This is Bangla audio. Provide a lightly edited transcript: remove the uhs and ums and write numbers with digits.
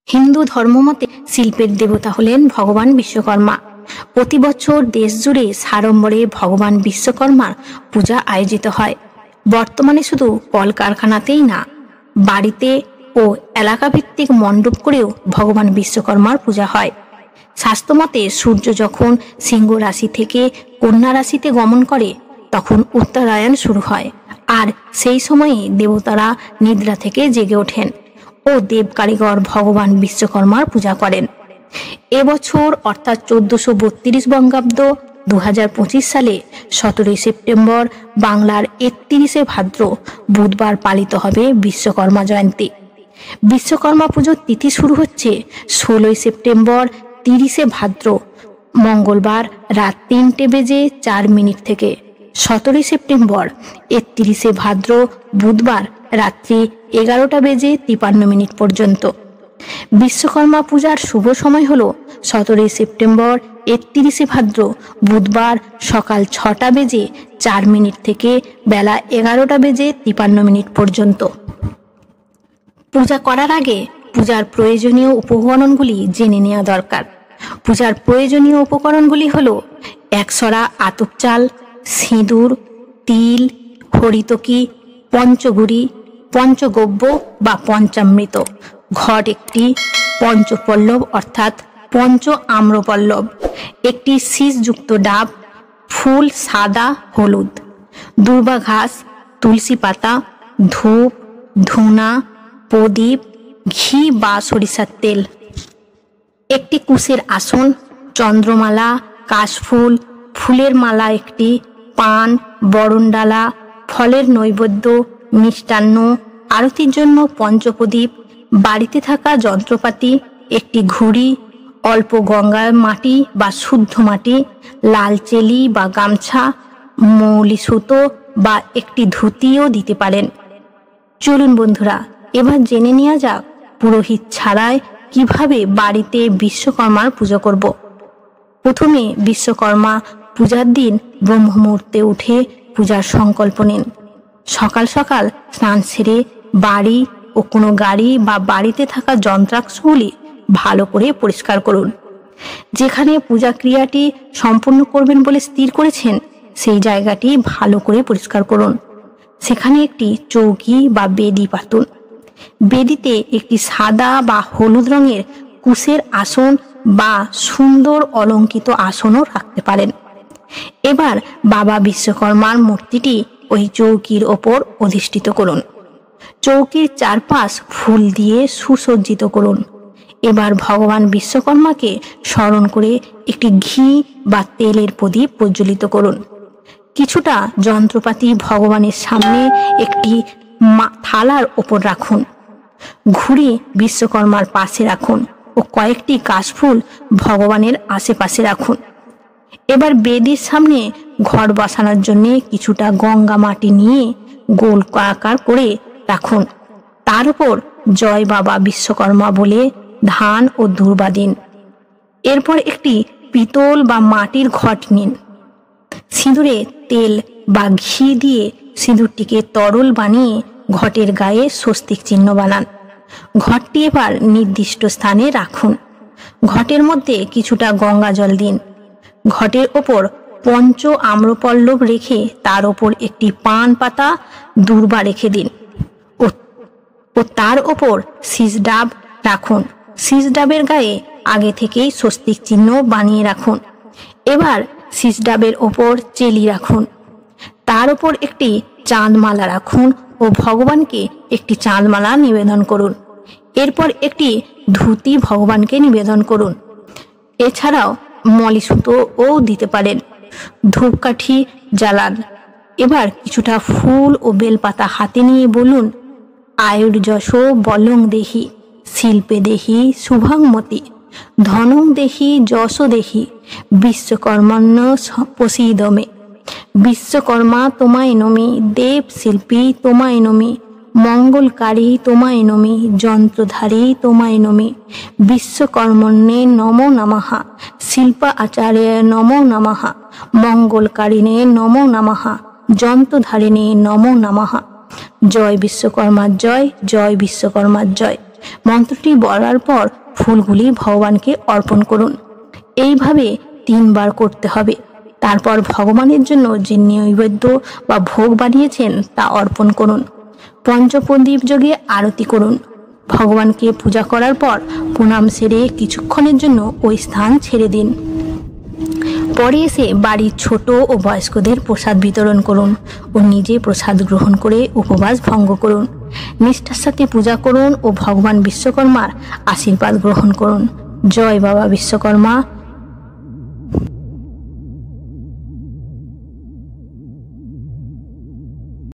হিন্দু ধর্মমতে শিল্পের দেবতা হলেন ভগবান বিশ্বকর্মা। প্রতি বছর দেশ জুড়ে সাড়ম্বরে ভগবান বিশ্বকর্মার পূজা আয়োজিত হয়। বর্তমানে শুধু কলকারখানাতেই না, বাড়িতে ও এলাকাভিত্তিক মণ্ডপ করেও ভগবান বিশ্বকর্মার পূজা হয়। শাস্ত্রমতে সূর্য যখন সিংহ রাশি থেকে কন্যা রাশিতে গমন করে তখন উত্তরায়ণ শুরু হয়, আর সেই সময়ে দেবতারা নিদ্রা থেকে জেগে ওঠেন ও দেব কারিগর ভগবান বিশ্বকর্মার পূজা করেন। এবছর অর্থাৎ 1432 বঙ্গাব্দ 2025 সালে 17 সেপ্টেম্বর বাংলার 31 ভাদ্র বুধবার পালিত হবে বিশ্বকর্মা জয়ন্তী। বিশ্বকর্মা পুজোর তিথি শুরু হচ্ছে 16 সেপ্টেম্বর 30 ভাদ্র মঙ্গলবার রাত 3:04 থেকে 17 সেপ্টেম্বর 31 ভাদ্র বুধবার রাত্রি 11:53 পর্যন্ত। বিশ্বকর্মা পূজার শুভ সময় হল 17 সেপ্টেম্বর 31 ভাদ্র বুধবার সকাল 6:04 থেকে বেলা 11:53 পর্যন্ত। পূজা করার আগে পূজার প্রয়োজনীয় উপকরণগুলি জেনে নেওয়া দরকার। পূজার প্রয়োজনীয় উপকরণগুলি হল একশরা আতপ চাল, সিঁদুর, তিল, হরিতকি, পঞ্চগুড়ি, পঞ্চগব্য বা পঞ্চামৃত, ঘট একটি, পঞ্চপল্লব অর্থাৎ পঞ্চ আম্রপল্লব, একটি শীষযুক্ত ডাব, ফুল সাদা হলুদ, দুর্বা ঘাস, তুলসী পাতা, ধূপ, ধুনা, প্রদীপ, ঘি বা সরিষার তেল, একটি কুশের আসন, চন্দ্রমালা, কাশফুল, ফুলের মালা একটি, পান, বরণডালা, ফলের নৈবেদ্য, মিষ্টান্ন, আরতির জন্য পঞ্চপ্রদীপ, বাড়িতে থাকা যন্ত্রপাতি, একটি ঘুড়ি, অল্প গঙ্গার মাটি বা শুদ্ধ মাটি, লাল চেলি বা গামছা, মৌলি সুতো বা একটি ধুতিও দিতে পারেন। চলুন বন্ধুরা, এবার জেনে নেওয়া যাক পুরোহিত ছাড়াই কিভাবে বাড়িতে বিশ্বকর্মার পুজো করব। প্রথমে বিশ্বকর্মা পূজার দিন ব্রহ্ম মুহূর্তে উঠে পূজার সংকল্প নিন। সকাল সকাল স্নান সেরে বাড়ি ও কোনো গাড়ি বা বাড়িতে থাকা যন্ত্রাংশগুলি ভালো করে পরিষ্কার করুন। যেখানে পূজা ক্রিয়াটি সম্পূর্ণ করবেন বলে স্থির করেছেন সেই জায়গাটি ভালো করে পরিষ্কার করুন। সেখানে একটি চৌকি বা বেদি পাতুন। বেদিতে একটি সাদা বা হলুদ রঙের কুশের আসন বা সুন্দর অলঙ্কিত আসনও রাখতে পারেন। এবার বাবা বিশ্বকর্মার মূর্তিটি ওই চৌকির ওপর অধিষ্ঠিত করুন। চৌকির চারপাশ ফুল দিয়ে সুসজ্জিত করুন। এবার ভগবান বিশ্বকর্মাকে স্মরণ করে একটি ঘি বা তেলের প্রদীপ প্রজ্বলিত করুন। কিছুটা যন্ত্রপাতি ভগবানের সামনে একটি থালার ওপর রাখুন। ঘুড়ি বিশ্বকর্মার পাশে রাখুন ও কয়েকটি কাশফুল ভগবানের আশেপাশে রাখুন। এবার বেদির সামনে ঘট বসানোর জন্য কিছুটা গঙ্গা মাটি নিয়ে গোল আকার করে রাখুন। তার উপর জয় বাবা বিশ্বকর্মা বলে ধান ও দুর্বা দিন। এরপর একটি পিতল বা মাটির ঘট নিন। সিঁদুরে তেল বা ঘি দিয়ে সিঁদুরটিকে তরল বানিয়ে ঘটের গায়ে স্বস্তিক চিহ্ন বানান। ঘটটি এবার নির্দিষ্ট স্থানে রাখুন। ঘটের মধ্যে কিছুটা গঙ্গা জল দিন। ঘটের ওপর পঞ্চ আম্রপল্লব রেখে তার ওপর একটি পান পাতা দুর্বা রেখে দিন ও তার ওপর শীষ ডাব রাখুন। শীষ ডাবের গায়ে আগে থেকেই স্বস্তিক চিহ্ন বানিয়ে রাখুন। এবার শীষ ডাবের ওপর চেলি রাখুন। তার ওপর একটি চাঁদমালা রাখুন ও ভগবানকে একটি চাঁদমালা নিবেদন করুন। এরপর একটি ধুতি ভগবানকে নিবেদন করুন। এছাড়াও মলি সুতোও দিতে পারেন। ধূপকাঠি জ্বালান। এবার কিছুটা ফুল ও বেলপাতা হাতে নিয়ে বলুন, আয়ুর্যশ বলং দেহি, শিল্পে দেহি শুভংমতি, ধনং দেহি যশ দেহি, বিশ্বকর্মান্য প্রসীদমে। বিশ্বকর্মা তোমায় নমি, দেব শিল্পী তোমায় নমি, মঙ্গলকারী তোমায় নমি, যন্ত্রধারী তোমায় নমি, বিশ্বকর্মণ্যে নমো নমঃ, শিল্প আচার্য নমো নমঃ, মঙ্গলকারিণে নমো নমঃ, যন্ত্রধারিণে নমো নমঃ। জয় বিশ্বকর্মার জয়, জয় বিশ্বকর্মার জয়। মন্ত্রটি বলার পর ফুলগুলি ভগবানকে অর্পণ করুন। এইভাবে 3 বার করতে হবে। তারপর ভগবানের জন্য যে নৈবেদ্য বা ভোগ বানিয়েছেন তা অর্পণ করুন। পঞ্চপ্রদীপ যোগে আরতি করুন। ভগবানকে পূজা করার পর প্রণাম সেরে কিছুক্ষণের জন্য ওই স্থান ছেড়ে দিন। পরে এসে বাড়ির ছোট ও বয়স্কদের প্রসাদ বিতরণ করুন ও নিজে প্রসাদ গ্রহণ করে উপবাস ভঙ্গ করুন। নিষ্ঠার সাথে পূজা করুন ও ভগবান বিশ্বকর্মার আশীর্বাদ গ্রহণ করুন। জয় বাবা বিশ্বকর্মা।